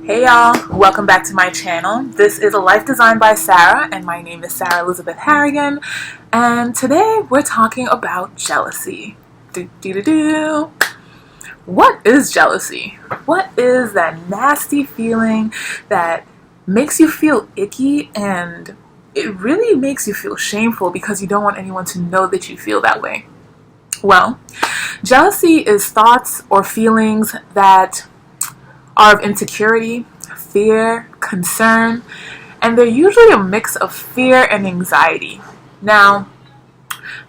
Hey y'all, welcome back to my channel. This is A Life Designed by Sarah, and my name is Sarah Elizabeth Harrigan, and today we're talking about jealousy. What is jealousy? What is that nasty feeling that makes you feel icky, and it really makes you feel shameful because you don't want anyone to know that you feel that way? Well, jealousy is thoughts or feelings that are of insecurity, fear, concern, and they're usually a mix of fear and anxiety. Now,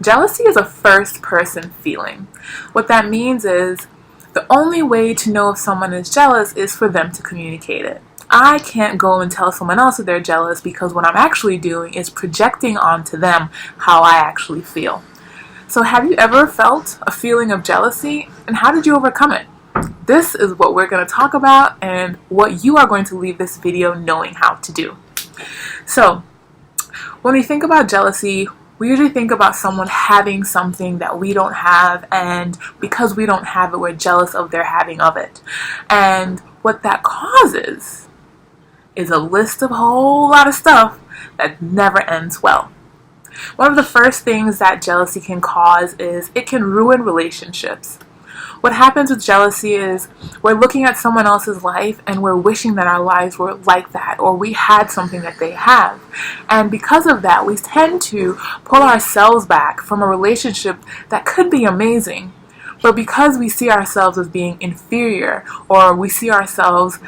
jealousy is a first-person feeling. What that means is the only way to know if someone is jealous is for them to communicate it. I can't go and tell someone else that they're jealous because what I'm actually doing is projecting onto them how I actually feel. So have you ever felt a feeling of jealousy, and how did you overcome it? This is what we're going to talk about and what you are going to leave this video knowing how to do. So, when we think about jealousy, we usually think about someone having something that we don't have, and because we don't have it, we're jealous of their having of it. And what that causes is a list of a whole lot of stuff that never ends well. One of the first things that jealousy can cause is it can ruin relationships. What happens with jealousy is we're looking at someone else's life and we're wishing that our lives were like that, or we had something that they have. And because of that, we tend to pull ourselves back from a relationship that could be amazing. But because we see ourselves as being inferior, or we see ourselves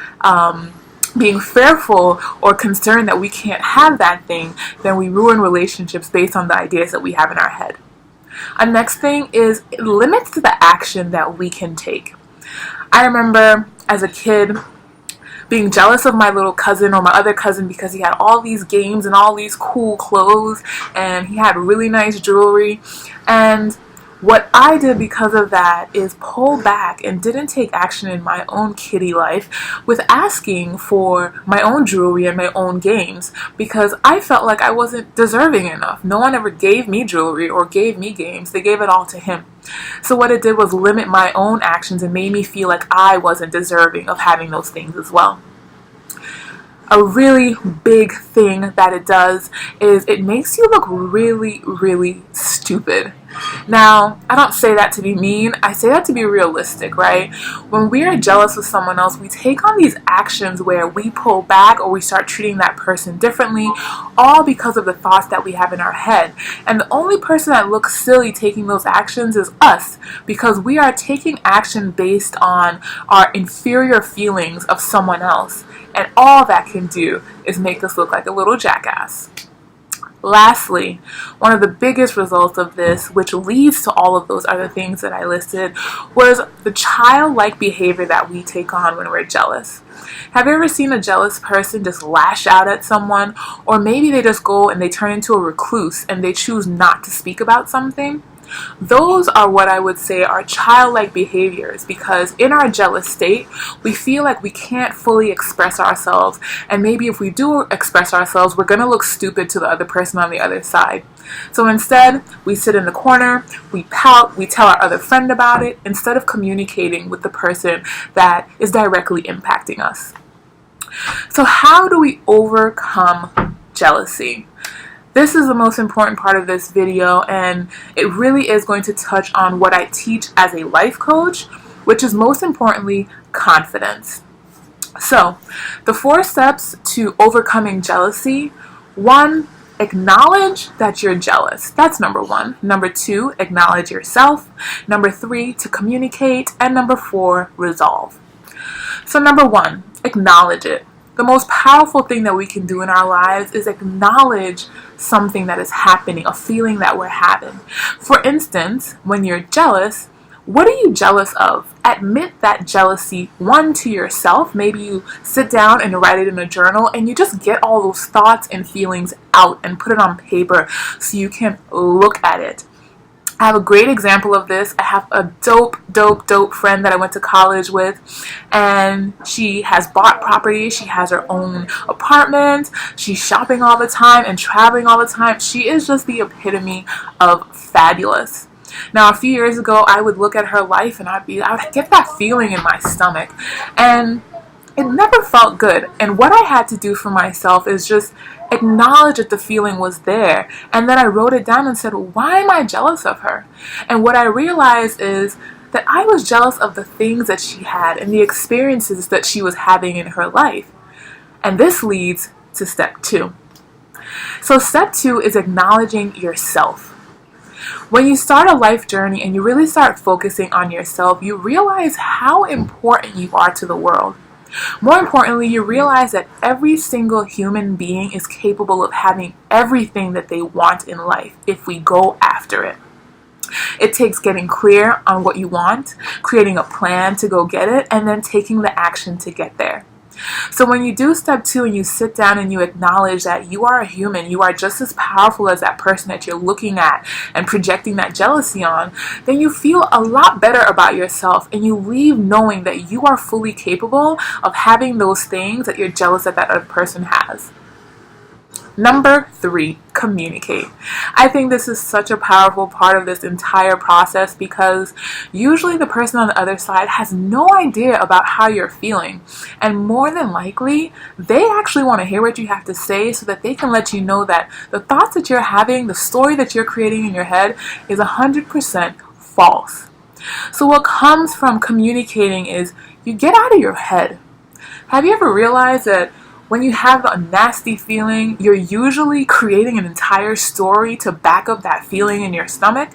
being fearful or concerned that we can't have that thing, then we ruin relationships based on the ideas that we have in our head. A next thing is it limits the action that we can take. I remember as a kid being jealous of my little cousin or my other cousin because he had all these games and all these cool clothes and he had really nice jewelry, and what I did because of that is pull back and didn't take action in my own kiddie life with asking for my own jewelry and my own games because I felt like I wasn't deserving enough. No one ever gave me jewelry or gave me games. They gave it all to him. So what it did was limit my own actions and made me feel like I wasn't deserving of having those things as well. A really big thing that it does is it makes you look really, really stupid. Now, I don't say that to be mean, I say that to be realistic, right? When we are jealous of someone else, we take on these actions where we pull back or we start treating that person differently, all because of the thoughts that we have in our head. And the only person that looks silly taking those actions is us, because we are taking action based on our inferior feelings of someone else. And all that can do is make us look like a little jackass. Lastly, one of the biggest results of this, which leads to all of those other things that I listed, was the childlike behavior that we take on when we're jealous. Have you ever seen a jealous person just lash out at someone, or maybe they just go and they turn into a recluse and they choose not to speak about something? Those are what I would say are childlike behaviors, because in our jealous state, we feel like we can't fully express ourselves, and maybe if we do express ourselves, we're going to look stupid to the other person on the other side. So instead, we sit in the corner, we pout, we tell our other friend about it, instead of communicating with the person that is directly impacting us. So how do we overcome jealousy? This is the most important part of this video, and it really is going to touch on what I teach as a life coach, which is most importantly, confidence. So, the 4 steps to overcoming jealousy: 1, acknowledge that you're jealous. That's number 1. Number 2, acknowledge yourself. Number 3, to communicate. And number 4, resolve. So number 1, acknowledge it. The most powerful thing that we can do in our lives is acknowledge something that is happening, a feeling that we're having. For instance, when you're jealous, what are you jealous of? Admit that jealousy, 1, to yourself. Maybe you sit down and write it in a journal and you just get all those thoughts and feelings out and put it on paper so you can look at it. I have a great example of this. I have a dope friend that I went to college with, and she has bought property. She has her own apartment. She's shopping all the time and traveling all the time. She is just the epitome of fabulous. Now, a few years ago, I would look at her life and I would get that feeling in my stomach. And it never felt good. And what I had to do for myself is just acknowledge that the feeling was there. And then I wrote it down and said, why am I jealous of her? And what I realized is that I was jealous of the things that she had and the experiences that she was having in her life. And this leads to step 2. So step 2 is acknowledging yourself. When you start a life journey and you really start focusing on yourself, you realize how important you are to the world. More importantly, you realize that every single human being is capable of having everything that they want in life if we go after it. It takes getting clear on what you want, creating a plan to go get it, and then taking the action to get there. So when you do step 2 and you sit down and you acknowledge that you are a human, you are just as powerful as that person that you're looking at and projecting that jealousy on, then you feel a lot better about yourself and you leave knowing that you are fully capable of having those things that you're jealous that that other person has. Number 3, communicate. I think this is such a powerful part of this entire process because usually the person on the other side has no idea about how you're feeling. And more than likely, they actually want to hear what you have to say so that they can let you know that the thoughts that you're having, the story that you're creating in your head is 100% false. So what comes from communicating is you get out of your head. Have you ever realized that when you have a nasty feeling, you're usually creating an entire story to back up that feeling in your stomach?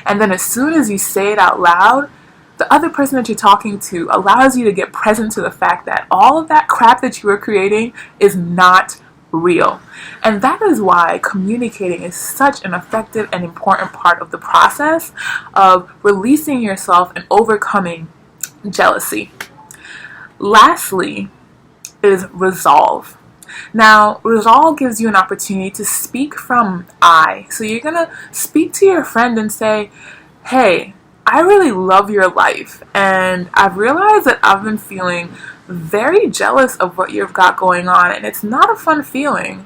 And then as soon as you say it out loud, the other person that you're talking to allows you to get present to the fact that all of that crap that you were creating is not real. And that is why communicating is such an effective and important part of the process of releasing yourself and overcoming jealousy. Lastly, is resolve. Now, resolve gives you an opportunity to speak from I. So you're going to speak to your friend and say, hey, I really love your life and I've realized that I've been feeling very jealous of what you've got going on and it's not a fun feeling.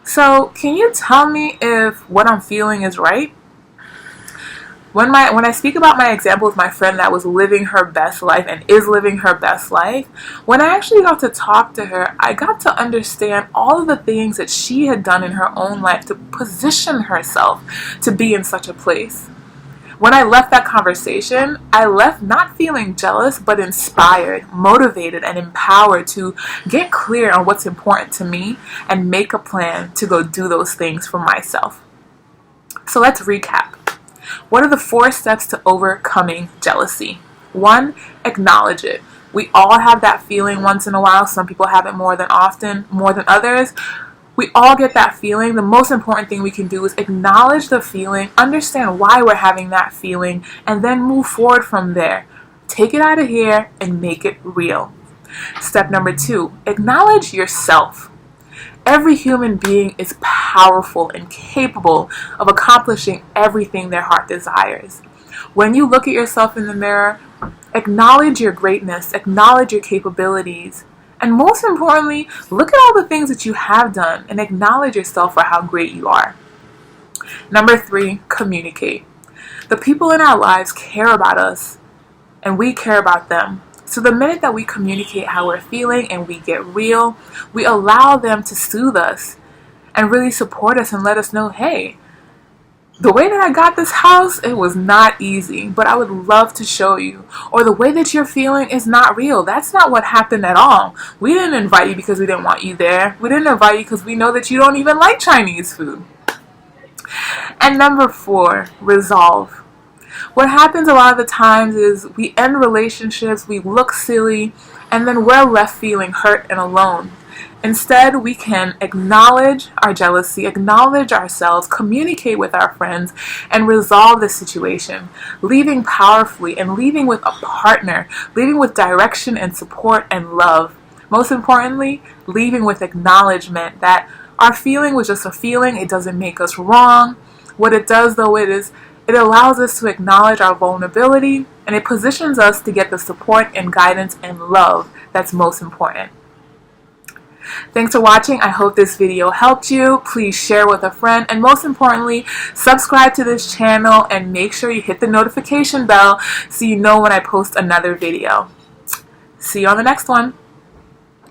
So can you tell me if what I'm feeling is right? When I speak about my example with my friend that was living her best life and is living her best life, when I actually got to talk to her, I got to understand all of the things that she had done in her own life to position herself to be in such a place. When I left that conversation, I left not feeling jealous, but inspired, motivated, and empowered to get clear on what's important to me and make a plan to go do those things for myself. So let's recap. What are the 4 steps to overcoming jealousy? 1, acknowledge it. We all have that feeling once in a while. Some people have it more than often, more than others. We all get that feeling. The most important thing we can do is acknowledge the feeling, understand why we're having that feeling, and then move forward from there. Take it out of here and make it real. Step number 2, acknowledge yourself. Every human being is powerful and capable of accomplishing everything their heart desires. When you look at yourself in the mirror, acknowledge your greatness, acknowledge your capabilities, and most importantly, look at all the things that you have done and acknowledge yourself for how great you are. Number 3, communicate. The people in our lives care about us, and we care about them. So the minute that we communicate how we're feeling and we get real, we allow them to soothe us and really support us and let us know, hey, the way that I got this house, it was not easy, but I would love to show you. Or the way that you're feeling is not real. That's not what happened at all. We didn't invite you because we didn't want you there. We didn't invite you because we know that you don't even like Chinese food. And number 4, resolve. What happens a lot of the times is we end relationships, we look silly, and then we're left feeling hurt and alone. Instead, we can acknowledge our jealousy, acknowledge ourselves, communicate with our friends, and resolve the situation, leaving powerfully and leaving with a partner, leaving with direction and support and love. Most importantly, leaving with acknowledgement that our feeling was just a feeling. It doesn't make us wrong. What it does, though, it allows us to acknowledge our vulnerability, and it positions us to get the support and guidance and love that's most important. Thanks for watching. I hope this video helped you. Please share with a friend, and most importantly, subscribe to this channel and make sure you hit the notification bell so you know when I post another video. See you on the next one.